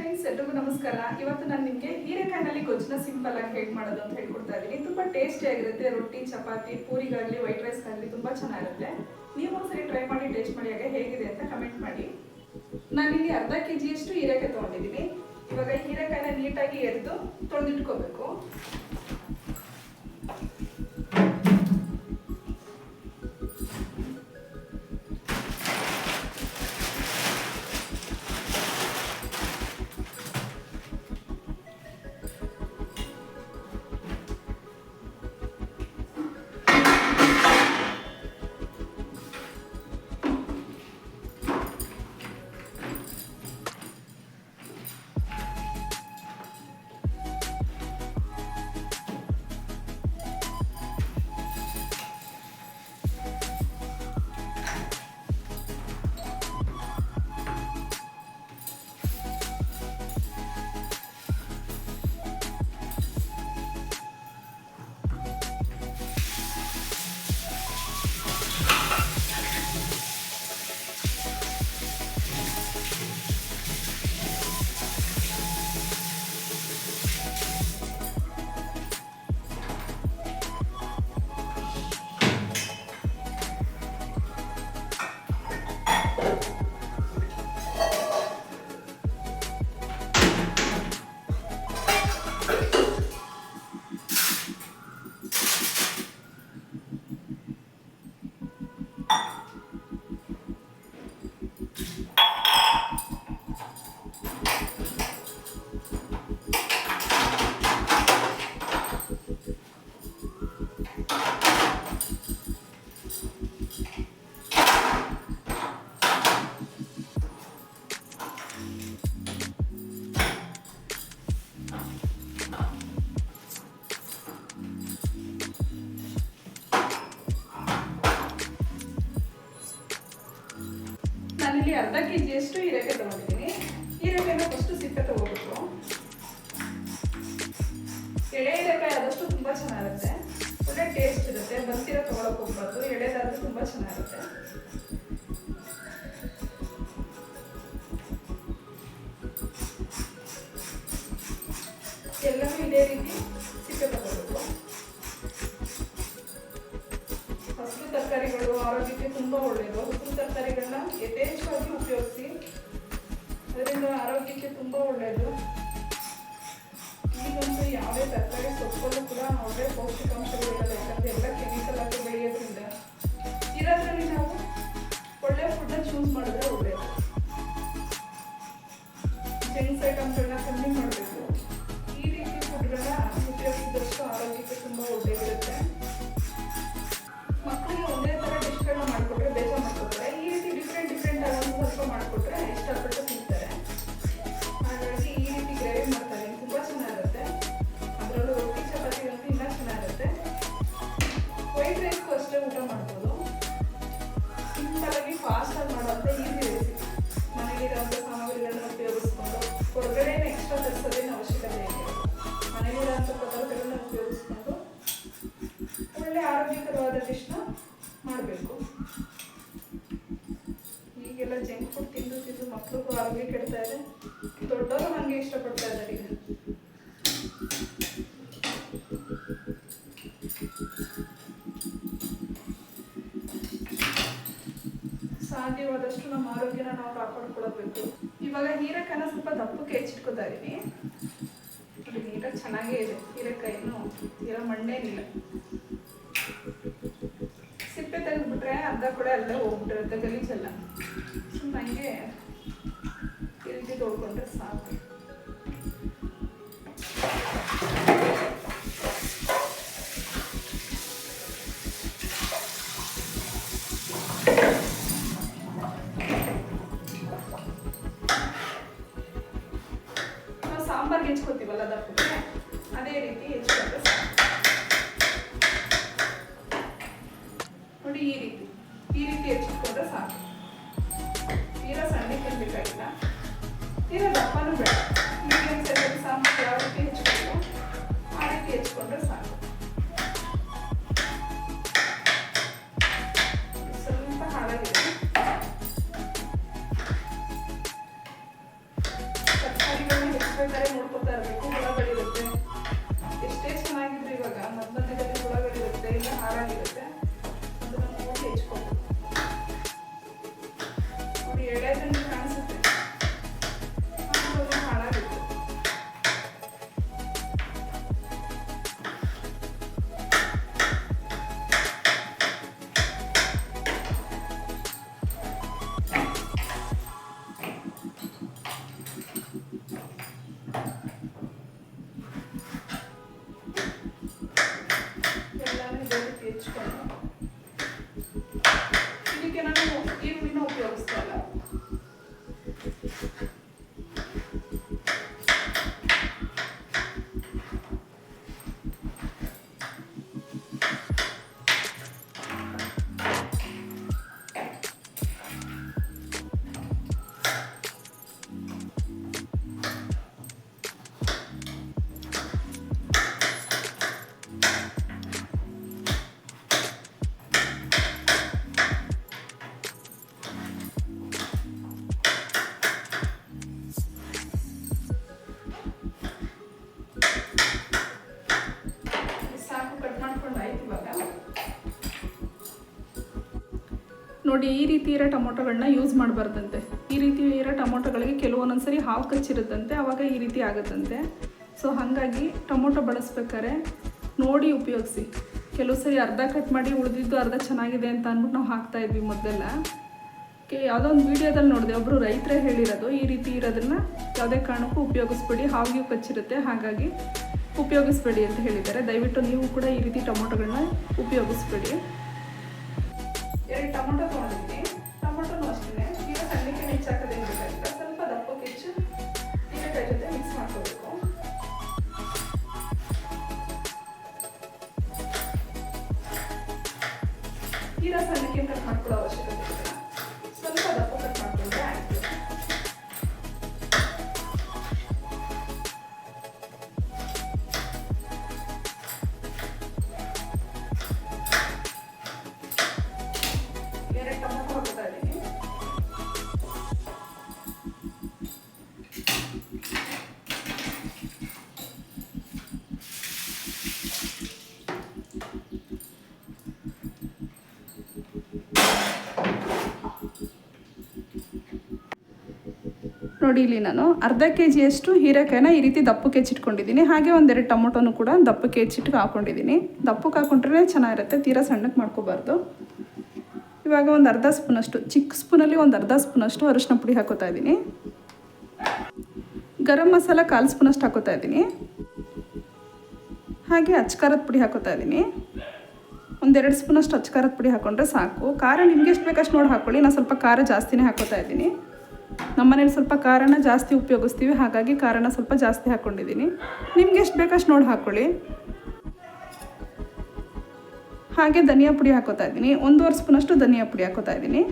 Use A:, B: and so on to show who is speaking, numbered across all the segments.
A: Friends, ಎಲ್ರಿಗೂ ನಮಸ್ಕಾರ. ಇವತ್ತು ನಾನು ನಿಮಗೆ ಹೀರೆಕಾಯಿನಲ್ಲಿ ಗೊಜ್ಜನ್ನ ಸಿಂಪಲ್ ಆಗಿ ಹೇಗೆ ಮಾಡೋದು ಅಂತ ಹೇಳ್ಕೊಡ್ತಾ ಇದ್ದೀನಿ. ತುಂಬ ಟೇಸ್ಟಿ ಆಗಿರುತ್ತೆ. ರೊಟ್ಟಿ, ಚಪಾತಿ, ಪೂರಿಗಾಗಲಿ, ವೈಟ್ ರೈಸ್ಗಾಗಲಿ ತುಂಬ ಚೆನ್ನಾಗಿರುತ್ತೆ. ನೀವು ಒಂದ್ಸರಿ ಟ್ರೈ ಮಾಡಿ ಟೇಸ್ಟ್ ಮಾಡಿ ಹಾಗೆ ಹೇಗಿದೆ ಅಂತ ಕಮೆಂಟ್ ಮಾಡಿ. ನಾನಿಲ್ಲಿ ಅರ್ಧ ಕೆಜಿಯಷ್ಟು ಹೀರೆಕಾಯಿ ತೊಗೊಂಡಿದ್ದೀನಿ. ಇವಾಗ ಹೀರೆಕಾಯಿನ ನೀಟಾಗಿ ಎರೆದು ತೊಳೆದಿಟ್ಕೋಬೇಕು. ನಾನಿಲ್ಲಿ ಅರ್ಧ ಕೆಜಿಯಷ್ಟು ಹೀರೆಕಾಯಿ ತಗೊಂಡಿದ್ದೀನಿ. ಹೀರೆಕಾಯಿನ ಫಸ್ಟ್ ಸಿಪ್ಪೆ ತಗೋಬೇಕು. ಎಳೆ ಹೀರೆಕಾಯಿ ಆದಷ್ಟು ತುಂಬಾ ಚೆನ್ನಾಗಿರುತ್ತೆ, ಒಳ್ಳೆ ಟೇಸ್ಟ್ ಇರುತ್ತೆ. ಬಂತಿರೋ ತಗೊಳಕ್ ಹೋಗ್ಬಾರ್ದು, ಎಳೆದಾದ್ರೂ ತುಂಬಾ ಚೆನ್ನಾಗಿರುತ್ತೆ. ಎಲ್ಲವೂ ಇದೇ ರೀತಿ ಸಿಪ್ಪೆ ತಗೋಬೇಕು. ಹಸಿರು ತರಕಾರಿಗಳು ಆರೋಗ್ಯಕ್ಕೆ ತುಂಬಾ ಒಳ್ಳೆಯದು. ಹಸಿರು ತರಕಾರಿಗಳನ್ನ ಯಥೇಚ್ಛವಾಗಿ ಉಪಯೋಗಿಸಿ, ಅದರಿಂದ ಆರೋಗ್ಯಕ್ಕೆ ತುಂಬಾ ಒಳ್ಳೆಯದು. ಈಗಂತೂ ಯಾವುದೇ ತರಕಾರಿ ಸೊಪ್ಪಲ್ಲೂ ಕೂಡ ಒಳ್ಳೆ ಪೌಷ್ಟಿಕಾಂಶಗಳಿರಲ್ಲ, ಯಾಕಂದ್ರೆ ಎಲ್ಲ ಕೆಮಿಕಲ್ ಆಗಿ ಬೆಳೆಯೋದ್ರಿಂದ. ಇರೋದ್ರಲ್ಲಿ ನಾವು ಒಳ್ಳೆ ಫುಡ್ನ ಚೂಸ್ ಮಾಡಿದ್ರೆ ಒಳ್ಳೆಯದು. ಜಂಕ್ಸ್ ಐಟಮ್ಗಳನ್ನ ಕಮ್ಮಿ ಮಾಡಬೇಕು. ಈ ರೀತಿ ಫುಡ್ಗಳನ್ನ ಉಪಯೋಗಿಸಿದಷ್ಟು ಆರೋಗ್ಯಕ್ಕೆ ತುಂಬಾ ಒಳ್ಳೆಯದಿರುತ್ತೆ. ಮಕ್ಕಳಿಗೆ ಒಂದೇ ಥರ ಡಿಶ್ಗಳನ್ನ ಮಾಡಿಕೊಟ್ರೆ ಬೇಜಾರು ಮಾಡ್ಕೊತಾರೆ. ಈ ರೀತಿ ಡಿಫ್ರೆಂಟ್ ಆಗಿ ಸ್ವಲ್ಪ ಮಾಡಿಕೊಟ್ರೆ ಇಷ್ಟಪಟ್ಟು ತಿಂತಾರೆ. ಹಾಗಾಗಿ ಈ ರೀತಿ ಗ್ರೇವಿ ಮಾಡ್ತಾರೆ, ತುಂಬ ಚೆನ್ನಾಗಿರುತ್ತೆ. ಅದರಲ್ಲೂ ರೊಟ್ಟಿ ಚಪಾತಿಗಂತೂ ಇನ್ನೂ ಚೆನ್ನಾಗಿರುತ್ತೆ. ವೈಟ್ ರೈಸ್ಗೂ ಅಷ್ಟೇ ಊಟ ಮಾಡ್ಬೋದು. ಸಿಂಪಲಾಗಿ ಫಾಸ್ಟಾಗಿ ಮಾಡೋಂಥ ಈಸಿ ರೆಸಿಪಿ. ಮನೆಯಲ್ಲಿರೋಂಥ ಸಾಮಗ್ರಿಗಳನ್ನ ಉಪಯೋಗಿಸ್ಕೊಂಡು ಹೊರಗಡೆನ ಎಕ್ಸ್ಟ್ರಾ ತರಿಸೋದೇನು ಅವಶ್ಯಕತೆ ಇದೆ. ಮನೆಯಲ್ಲಿರೋಂಥ ಪದಾರ್ಥಗಳನ್ನ ಉಪಯೋಗಿಸ್ಕೊಂಡು ಒಳ್ಳೆ ಆರೋಗ್ಯಕರವಾದ ಡಿಶ್ನ ಮಾಡಬೇಕು. ಈಗೆಲ್ಲ ಜಂಕ್ ಫುಡ್ ತಿಂದು ಮಕ್ಕಳಿಗೂ ಆರೋಗ್ಯ ಕೆಡ್ತಾ ಇದೆ, ದೊಡ್ಡವರು ಹಾಗೆ ಇಷ್ಟಪಡ್ತಾ ಇದ್ದಾರೆ. ಈಗ ಸಾಧ್ಯವಾದಷ್ಟು ನಮ್ಮ ಆರೋಗ್ಯನ ನಾವು ಕಾಪಾಡ್ಕೊಳ್ಬೇಕು. ಇವಾಗ ಹೀರೆಕಾಯಿನ ಸ್ವಲ್ಪ ದಪ್ಪಕ್ಕೆ ಹೆಚ್ಚಿಟ್ಕೋತಾ ಇದೀನಿ. ಅದು ನೀಟಾಗಿ ಚೆನ್ನಾಗೇ ಇದೆ. ಹೀರೆಕಾಯಿನೂ ಇರೋ ಮಣ್ಣೇನಿಲ್ಲ. ಸಿಪ್ಪೆ ತೆಗೆದ್ಬಿಟ್ರೆ ಅರ್ಧ ಕೂಡ ಅಲ್ಲೇ ಹೋಗ್ಬಿಟ್ಟಿರುತ್ತೆ, ಗಲೀಜೆಲ್ಲ. ಸುಮ್ಮನೆ ಈ ರೀತಿ ತೊಳ್ಕೊಂಡ್ರೆ ಸಾಕು. ನಾವು ಸಾಂಬಾರ್ಗೆ ಹೆಚ್ಕೋತೀವಲ್ಲ ದಪ್ಪಕ್ಕೆ, ಅದೇ ರೀತಿ ಹೆಚ್ಕೊಂಡ್ರೆ ಸಾಕು. ನೋಡಿ, ಈ ರೀತಿ ಹೆಚ್ಚಿಟ್ಕೊಂಡ್ರೆ ಸಾಕು. ತೀರಾ ಸಣ್ಣಕ್ಕೆ ಬೇಕಾಗಿಲ್ಲ, ತೀರಾ ದಪ್ಪನೂ ಬೇಡ. ಮೀಡಿಯಂ ಸೈಜಲ್ಲಿ ಸಾಂಬಾರು ಯಾವ ರೀತಿ ಹೆಚ್ಕೊಂಡು ಆ ರೀತಿ ಹೆಚ್ಕೊಂಡ್ರೆ ಸಾಕು. ಸ್ವಲ್ಪ ಹಾಳಾಗಿದೆ. ತರಕಾರಿಗಳು ಬೇಯಿಸ್ಬೇಕಾದ್ರೆ ನೋಡ್ಕೊತಾ ಇರಬೇಕು, ಹುಳಗಳಿರುತ್ತೆ. ಎಷ್ಟೇ ಚೆನ್ನಾಗಿದ್ರು ಇವಾಗ ಮಧ್ಯದಲ್ಲಿ ಹುಳಗಳಿರುತ್ತೆ, ಇಲ್ಲ ಹಾಳಾಗಿರುತ್ತೆ, ಅದನ್ನ ನೋಡಿ ಹೆಚ್ಕೊಬೇಕು. ನೋಡಿ ಎಳೆದನ್ನು ಕಾಣಿಸುತ್ತೆ, ಹಾಳಾಗುತ್ತೆ. ಇದಕ್ಕೆ ನಾನು ಈರುಳ್ಳಿನ ಉಪಯೋಗಿಸ್ತಾ ಇಲ್ಲ. ನೋಡಿ ಈ ರೀತಿ ಇರೋ ಟೊಮೊಟೊಗಳನ್ನ ಯೂಸ್ ಮಾಡಬಾರ್ದಂತೆ. ಈ ರೀತಿ ಇರೋ ಟೊಮೊಟೊಗಳಿಗೆ ಕೆಲವೊಂದೊಂದ್ಸರಿ ಹಾವು ಕಚ್ಚಿರುತ್ತಂತೆ, ಆವಾಗ ಈ ರೀತಿ ಆಗುತ್ತಂತೆ. ಸೊ ಹಾಗಾಗಿ ಟೊಮೊಟೊ ಬಳಸ್ಬೇಕಾದ್ರೆ ನೋಡಿ ಉಪಯೋಗಿಸಿ. ಕೆಲವು ಸರಿ ಅರ್ಧ ಕಟ್ ಮಾಡಿ ಉಳಿದಿದ್ದು ಅರ್ಧ ಚೆನ್ನಾಗಿದೆ ಅಂತ ಅಂದ್ಬಿಟ್ಟು ನಾವು ಹಾಕ್ತಾಯಿದ್ವಿ ಮೊದಲೆಲ್ಲ. ಯಾವುದೋ ಒಂದು ವೀಡಿಯೋದಲ್ಲಿ ನೋಡಿದೆ, ಒಬ್ಬರು ರೈತರೇ ಹೇಳಿರೋದು ಈ ರೀತಿ ಇರೋದನ್ನು ಯಾವುದೇ ಕಾರಣಕ್ಕೂ ಉಪಯೋಗಿಸ್ಬೇಡಿ, ಹಾವಿಗೆ ಕಚ್ಚಿರುತ್ತೆ, ಹಾಗಾಗಿ ಉಪಯೋಗಿಸ್ಬೇಡಿ ಅಂತ ಹೇಳಿದ್ದಾರೆ. ದಯವಿಟ್ಟು ನೀವು ಕೂಡ ಈ ರೀತಿ ಟೊಮೊಟೊಗಳನ್ನ ಉಪಯೋಗಿಸ್ಬೇಡಿ. 2 ಟೊಮೊಟೊ ತೊಗೊಂಡಿದ್ದೀನಿ. ಟೊಮೊಟೊನೂ ಅಷ್ಟೇ ಈಗ ಸಣ್ಣಕ್ಕೆ ಹೆಚ್ಚಾಕೋದೇನು ಬೇಕಾಗಿಲ್ಲ, ಸ್ವಲ್ಪ ದಪ್ಪಕ್ಕೆ ಹೆಚ್ಚು ಹೀರೆಕಾಯಿ ಜೊತೆ ಮಿಕ್ಸ್ ಮಾಡ್ಕೋಬೇಕು. ತೀರ ಸಣ್ಣಕ್ಕೆ ಕಟ್ ಮಾಡ್ಕೊಳ್ಳೋ ಅವಶ್ಯಕತೆ ಇಲ್ಲ, ಸ್ವಲ್ಪ ದಪ್ಪ ಕಟ್ ಮಾಡ್ಕೊಂಡ್ರೆ ಆಯಿತು. ಟೊಮೊಟೊ ಹಾಕ್ತಾ ಇದ್ದೀನಿ. ನೋಡಿ ಇಲ್ಲಿ ನಾನು ಅರ್ಧ kg ಹೀರೆಕಾಯಿನ ಈ ರೀತಿ ದಪ್ಪಕ್ಕೆ ಹೆಚ್ಚಿಟ್ಕೊಂಡಿದ್ದೀನಿ. ಹಾಗೆ 1-2 ಟೊಮೊಟೊನು ಕೂಡ ದಪ್ಪಕ್ಕೆ ಹೆಚ್ಚಿಟ್ಟು ಹಾಕ್ಕೊಂಡಿದ್ದೀನಿ. ದಪ್ಪಕ್ಕೆ ಹಾಕ್ಕೊಂಡ್ರೆ ಚೆನ್ನಾಗಿರುತ್ತೆ, ತೀರಾ ಸಣ್ಣಕ್ಕೆ ಮಾಡ್ಕೋಬಾರ್ದು. ಇವಾಗ ಒಂದು ಅರ್ಧ ಸ್ಪೂನಷ್ಟು, ಚಿಕ್ಕ ಸ್ಪೂನಲ್ಲಿ ಒಂದು ಅರ್ಧ ಸ್ಪೂನಷ್ಟು ಅರಿಶಿನ ಪುಡಿ ಹಾಕೋತಾ ಇದ್ದೀನಿ. ಗರಂ ಮಸಾಲ 1/4 ಸ್ಪೂನಷ್ಟು ಹಾಕೋತಾ ಇದ್ದೀನಿ. ಹಾಗೆ ಅಚ್ಕಾರದ ಪುಡಿ ಹಾಕೋತಾ ಇದ್ದೀನಿ. 1-2 ಸ್ಪೂನಷ್ಟು ಅಚ್ಕಾರದ ಪುಡಿ ಹಾಕ್ಕೊಂಡ್ರೆ ಸಾಕು. ಖಾರ ನಿಮ್ಗೆ ಎಷ್ಟು ಬೇಕಷ್ಟು ನೋಡಿ ಹಾಕ್ಕೊಳ್ಳಿ. ನಾನು ಸ್ವಲ್ಪ ಖಾರ ಜಾಸ್ತಿನೇ ಹಾಕೋತಾ ಇದ್ದೀನಿ. ನಮ್ಮನೇಲಿ ಸ್ವಲ್ಪ ಖಾರನ ಜಾಸ್ತಿ ಉಪಯೋಗಿಸ್ತೀವಿ, ಹಾಗಾಗಿ ಖಾರನ ಸ್ವಲ್ಪ ಜಾಸ್ತಿ ಹಾಕ್ಕೊಂಡಿದ್ದೀನಿ. ನಿಮ್ಗೆ ಎಷ್ಟು ಬೇಕಷ್ಟು ನೋಡಿ ಹಾಕ್ಕೊಳ್ಳಿ. ಹಾಗೆ ಧನಿಯಾ ಪುಡಿ ಹಾಕೋತಾ ಇದ್ದೀನಿ. 1.5 ಸ್ಪೂನಷ್ಟು ಧನಿಯಾ ಪುಡಿ ಹಾಕೋತಾ ಇದ್ದೀನಿ.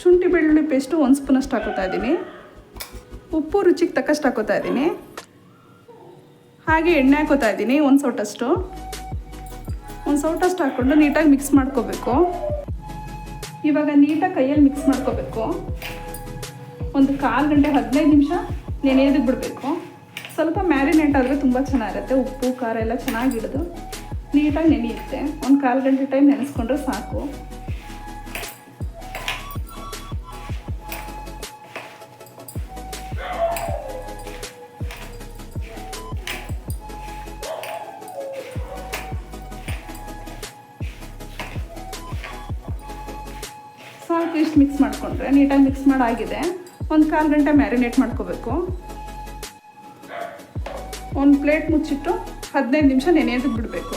A: ಶುಂಠಿ ಬೆಳ್ಳುಳ್ಳಿ ಪೇಸ್ಟು 1 ಸ್ಪೂನಷ್ಟು ಹಾಕೋತಾ ಇದ್ದೀನಿ. ಉಪ್ಪು ರುಚಿಗೆ ತಕ್ಕಷ್ಟು ಹಾಕೋತಾ ಇದ್ದೀನಿ. ಹಾಗೆ ಎಣ್ಣೆ ಹಾಕೋತಾ ಇದ್ದೀನಿ, 1 ಸೌಟಷ್ಟು ಹಾಕ್ಕೊಂಡು ನೀಟಾಗಿ ಮಿಕ್ಸ್ ಮಾಡ್ಕೋಬೇಕು. ಇವಾಗ ನೀಟಾಗಿ ಕೈಯಲ್ಲಿ ಮಿಕ್ಸ್ ಮಾಡ್ಕೋಬೇಕು. ಒಂದು 1/4 ಗಂಟೆ 15 ನಿಮಿಷ ನೆನೆಯೋದಕ್ಕೆ ಬಿಡಬೇಕು. ಸ್ವಲ್ಪ ಮ್ಯಾರಿನೇಟ್ ಆದರೆ ತುಂಬ ಚೆನ್ನಾಗಿರುತ್ತೆ. ಉಪ್ಪು ಖಾರ ಎಲ್ಲ ಚೆನ್ನಾಗಿಡೋದು ನೀಟಾಗಿ ನೆನೆಯುತ್ತೆ. ಒಂದು 1/4 ಗಂಟೆ ಟೈಮ್ ನೆನೆಸ್ಕೊಂಡ್ರೆ ಸಾಕು. ಸಾಕು, ಇಷ್ಟು ಮಿಕ್ಸ್ ಮಾಡಿಕೊಂಡ್ರೆ ನೀಟಾಗಿ ಮಿಕ್ಸ್ ಮಾಡಾಗಿದೆ. ಒಂದು 1/4 ಗಂಟೆ ಮ್ಯಾರಿನೇಟ್ ಮಾಡ್ಕೋಬೇಕು. ಒಂದು ಪ್ಲೇಟ್ ಮುಚ್ಚಿಟ್ಟು 15 ನಿಮಿಷ ನೆನೆಯೋದಕ್ಕೆ ಬಿಡಬೇಕು.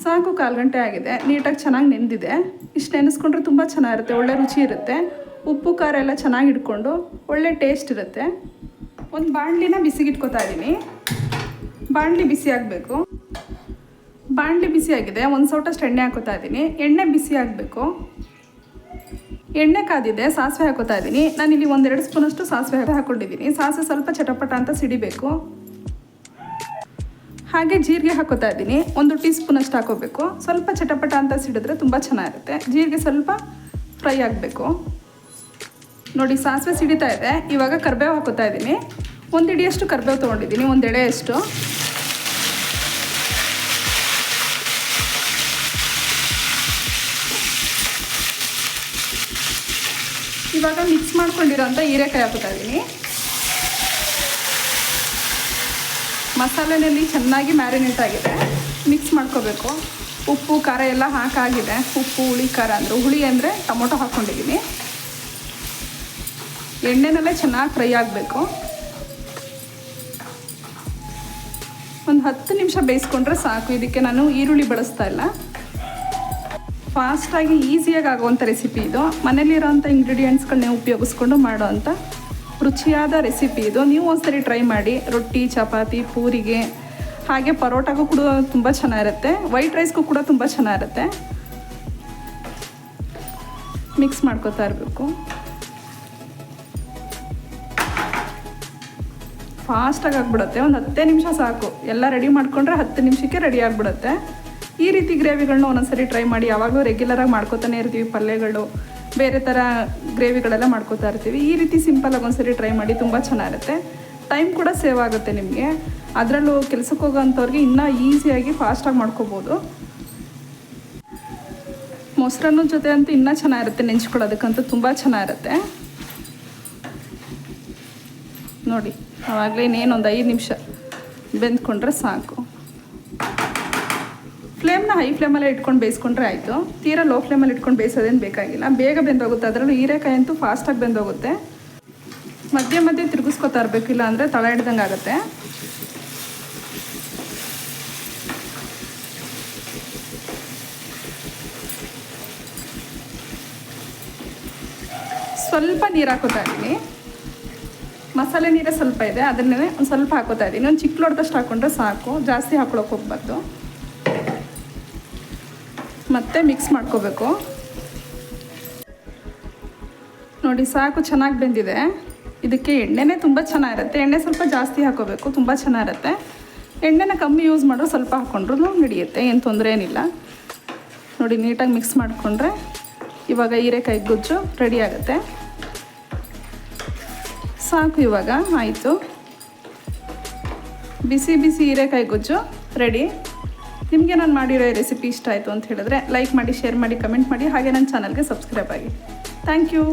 A: ಸಾಕು, 1/4 ಗಂಟೆ ಆಗಿದೆ. ನೀಟಾಗಿ ಚೆನ್ನಾಗಿ ನೆಂದಿದೆ. ಇಷ್ಟು ನೆನೆಸ್ಕೊಂಡ್ರೆ ತುಂಬ ಚೆನ್ನಾಗಿರುತ್ತೆ, ಒಳ್ಳೆ ರುಚಿ ಇರುತ್ತೆ. ಉಪ್ಪು ಖಾರ ಎಲ್ಲ ಚೆನ್ನಾಗಿ ಹಿಡ್ಕೊಂಡು ಒಳ್ಳೆ ಟೇಸ್ಟ್ ಇರುತ್ತೆ. ಒಂದು ಬಾಣಲಿನ ಬಿಸಿಗಿಟ್ಕೋತಾ ಇದ್ದೀನಿ. ಬಾಣಲಿ ಬಿಸಿ ಆಗಬೇಕು. ಬಾಣಲಿ ಬಿಸಿ ಆಗಿದೆ. 1 ಸೌಟಷ್ಟು ಎಣ್ಣೆ ಹಾಕೋತಾ ಇದ್ದೀನಿ. ಎಣ್ಣೆ ಬಿಸಿ ಆಗಬೇಕು. ಎಣ್ಣೆ ಕಾದಿದೆ. ಸಾಸಿವೆ ಹಾಕೋತಾ ಇದ್ದೀನಿ. ನಾನಿಲ್ಲಿ 1-2 ಸ್ಪೂನಷ್ಟು ಸಾಸಿವೆ ಹಾಕ್ಕೊಂಡಿದ್ದೀನಿ. ಸಾಸಿವೆ ಸ್ವಲ್ಪ ಚಟಪಟ ಅಂತ ಸಿಡಿಬೇಕು. ಹಾಗೆ ಜೀರಿಗೆ ಹಾಕೋತಾ ಇದ್ದೀನಿ. 1 ಟೀ ಸ್ಪೂನಷ್ಟು ಹಾಕೋಬೇಕು. ಸ್ವಲ್ಪ ಚಟಪಟ ಅಂತ ಸಿಡಿದ್ರೆ ತುಂಬ ಚೆನ್ನಾಗಿರುತ್ತೆ. ಜೀರಿಗೆ ಸ್ವಲ್ಪ ಫ್ರೈ ಆಗಬೇಕು. ನೋಡಿ ಸಾಸಿವೆ ಸಿಡಿತಾ ಇದೆ. ಇವಾಗ ಕರಿಬೇವು ಹಾಕೋತಾ ಇದ್ದೀನಿ. 1 ಹಿಡಿಯಷ್ಟು ಕರಿಬೇವು ತೊಗೊಂಡಿದ್ದೀನಿ, 1 ಎಳೆಯಷ್ಟು. ಇವಾಗ ಮಿಕ್ಸ್ ಮಾಡ್ಕೊಂಡಿರೋಂಥ ಹೀರೆಕಾಯಿ ಹಾಕೋತಾ ಇದ್ದೀನಿ. ಮಸಾಲೆನಲ್ಲಿ ಚೆನ್ನಾಗಿ ಮ್ಯಾರಿನೇಟ್ ಆಗಿದೆ, ಮಿಕ್ಸ್ ಮಾಡ್ಕೋಬೇಕು. ಉಪ್ಪು ಖಾರ ಎಲ್ಲ ಹಾಕಾಗಿದೆ. ಉಪ್ಪು ಹುಳಿ ಖಾರ ಅಂದರೆ ಹುಳಿ ಅಂದರೆ ಟೊಮೊಟೊ ಹಾಕ್ಕೊಂಡಿದ್ದೀನಿ. ಎಣ್ಣೆನಲ್ಲೇ ಚೆನ್ನಾಗಿ ಫ್ರೈ ಆಗಬೇಕು. ಒಂದು 10 ನಿಮಿಷ ಬೇಯಿಸ್ಕೊಂಡ್ರೆ ಸಾಕು. ಇದಕ್ಕೆ ನಾನು ಈರುಳ್ಳಿ ಬಳಸ್ತಾ ಇಲ್ಲ. ಫಾಸ್ಟಾಗಿ ಈಸಿಯಾಗಿ ಆಗುವಂಥ ರೆಸಿಪಿ ಇದು. ಮನೇಲಿರೋಂಥ ಇಂಗ್ರೀಡಿಯೆಂಟ್ಸ್ಗಳನ್ನೇ ಉಪಯೋಗಿಸ್ಕೊಂಡು ಮಾಡೋವಂಥ ರುಚಿಯಾದ ರೆಸಿಪಿ ಇದು. ನೀವು ಒಂದ್ಸರಿ ಟ್ರೈ ಮಾಡಿ. ರೊಟ್ಟಿ, ಚಪಾತಿ, ಪೂರಿಗೆ, ಹಾಗೆ ಪರೋಟಾಗೂ ಕೂಡ ತುಂಬ ಚೆನ್ನಾಗಿರುತ್ತೆ. ವೈಟ್ ರೈಸ್ಗೂ ಕೂಡ ತುಂಬ ಚೆನ್ನಾಗಿರುತ್ತೆ. ಮಿಕ್ಸ್ ಮಾಡ್ಕೊತಾ ಇರಬೇಕು. ಫಾಸ್ಟಾಗಿ ಆಗಿಬಿಡುತ್ತೆ. ಒಂದು 10 ನಿಮಿಷ ಸಾಕು. ಎಲ್ಲ ರೆಡಿ ಮಾಡಿಕೊಂಡ್ರೆ 10 ನಿಮಿಷಕ್ಕೆ ರೆಡಿ ಆಗಿಬಿಡುತ್ತೆ. ಈ ರೀತಿ ಗ್ರೇವಿಗಳನ್ನ ಒಂದೊಂದ್ಸರಿ ಟ್ರೈ ಮಾಡಿ. ಯಾವಾಗಲೂ ರೆಗ್ಯುಲರಾಗಿ ಮಾಡ್ಕೋತಾನೆ ಇರ್ತೀವಿ. ಪಲ್ಯಗಳು, ಬೇರೆ ಥರ ಗ್ರೇವಿಗಳೆಲ್ಲ ಮಾಡ್ಕೋತಾ ಇರ್ತೀವಿ. ಈ ರೀತಿ ಸಿಂಪಲಾಗಿ ಒಂದ್ಸರಿ ಟ್ರೈ ಮಾಡಿ, ತುಂಬ ಚೆನ್ನಾಗಿರುತ್ತೆ. ಟೈಮ್ ಕೂಡ ಸೇವ್ ಆಗುತ್ತೆ ನಿಮಗೆ. ಅದರಲ್ಲೂ ಕೆಲಸಕ್ಕೆ ಹೋಗೋಂಥವ್ರಿಗೆ ಇನ್ನೂ ಈಸಿಯಾಗಿ ಫಾಸ್ಟಾಗಿ ಮಾಡ್ಕೋಬೋದು. ಮೊಸರನ್ನ ಜೊತೆ ಅಂತೂ ಇನ್ನೂ ಚೆನ್ನಾಗಿರುತ್ತೆ. ನೆಂಚ್ಕೊಳ್ಳೋದಕ್ಕಂತೂ ತುಂಬ ಚೆನ್ನಾಗಿರುತ್ತೆ. ನೋಡಿ, ಆವಾಗಲೇ ಇನ್ನೇನೊಂದು 5 ನಿಮಿಷ ಬೆಂದ್ಕೊಂಡ್ರೆ ಸಾಕು. ಫ್ಲೇಮ್ನ ಹೈ ಫ್ಲೇಮಲ್ಲೇ ಇಟ್ಕೊಂಡು ಬೇಯಿಸ್ಕೊಂಡ್ರೆ ಆಯಿತು. ತೀರಾ ಲೋ ಫ್ಲೇಮಲ್ಲಿ ಇಟ್ಕೊಂಡು ಬೇಯಿಸೋದೇನು ಬೇಕಾಗಿಲ್ಲ. ಬೇಗ ಬೆಂದೋಗುತ್ತೆ. ಅದರಲ್ಲೂ ಹೀರೆಕಾಯಿ ಅಂತೂ ಫಾಸ್ಟಾಗಿ ಬೆಂದೋಗುತ್ತೆ. ಮಧ್ಯೆ ಮಧ್ಯೆ ತಿರುಗಿಸ್ಕೊತಾ ಇರಬೇಕು, ಇಲ್ಲ ಅಂದರೆ ತಳ ಹಿಡ್ದಂಗೆ ಆಗುತ್ತೆ. ಸ್ವಲ್ಪ ನೀರು ಹಾಕೋತಾ ಇದ್ದೀನಿ. ಮಸಾಲೆ ನೀರೇ ಸ್ವಲ್ಪ ಇದೆ, ಅದನ್ನೇ ಒಂದು ಸ್ವಲ್ಪ ಹಾಕೋತಾ ಇದ್ದೀನಿ. ಒಂದು ಚಿಕ್ಕ ಲೋಟದಷ್ಟು ಹಾಕ್ಕೊಂಡ್ರೆ ಸಾಕು, ಜಾಸ್ತಿ ಹಾಕ್ಕೊಳಕ್ಕೆ ಹೋಗ್ಬಾರ್ದು. ಮತ್ತೆ ಮಿಕ್ಸ್ ಮಾಡ್ಕೋಬೇಕು. ನೋಡಿ ಸಾಕು, ಚೆನ್ನಾಗಿ ಬೆಂದಿದೆ. ಇದಕ್ಕೆ ಎಣ್ಣೆನೇ ತುಂಬ ಚೆನ್ನಾಗಿರುತ್ತೆ. ಎಣ್ಣೆ ಸ್ವಲ್ಪ ಜಾಸ್ತಿ ಹಾಕೋಬೇಕು, ತುಂಬ ಚೆನ್ನಾಗಿರುತ್ತೆ. ಎಣ್ಣೆನ ಕಮ್ಮಿ ಯೂಸ್ ಮಾಡೋ, ಸ್ವಲ್ಪ ಹಾಕ್ಕೊಂಡ್ರು ನಡೆಯುತ್ತೆ, ಏನು ತೊಂದರೆ ಏನಿಲ್ಲ. ನೋಡಿ ನೀಟಾಗಿ ಮಿಕ್ಸ್ ಮಾಡಿಕೊಂಡ್ರೆ ಇವಾಗ ಹೀರೆಕಾಯಿ ಗೊಜ್ಜು ರೆಡಿ ಆಗುತ್ತೆ. ಸಾಕು, ಇವಾಗ ಆಯಿತು. ಬಿಸಿ ಬಿಸಿ ಹೀರೆಕಾಯಿ ಗೊಜ್ಜು ರೆಡಿ. ನಿಮಗೆ ನಾನು ಮಾಡಿರೋ ರೆಸಿಪಿ ಇಷ್ಟ ಆಯಿತು ಅಂತ ಹೇಳಿದ್ರೆ ಲೈಕ್ ಮಾಡಿ, ಶೇರ್ ಮಾಡಿ, ಕಮೆಂಟ್ ಮಾಡಿ, ಹಾಗೆ ನನ್ನ ಚಾನಲ್ಗೆ ಸಬ್ಸ್ಕ್ರೈಬ್ ಆಗಿ. Thank you.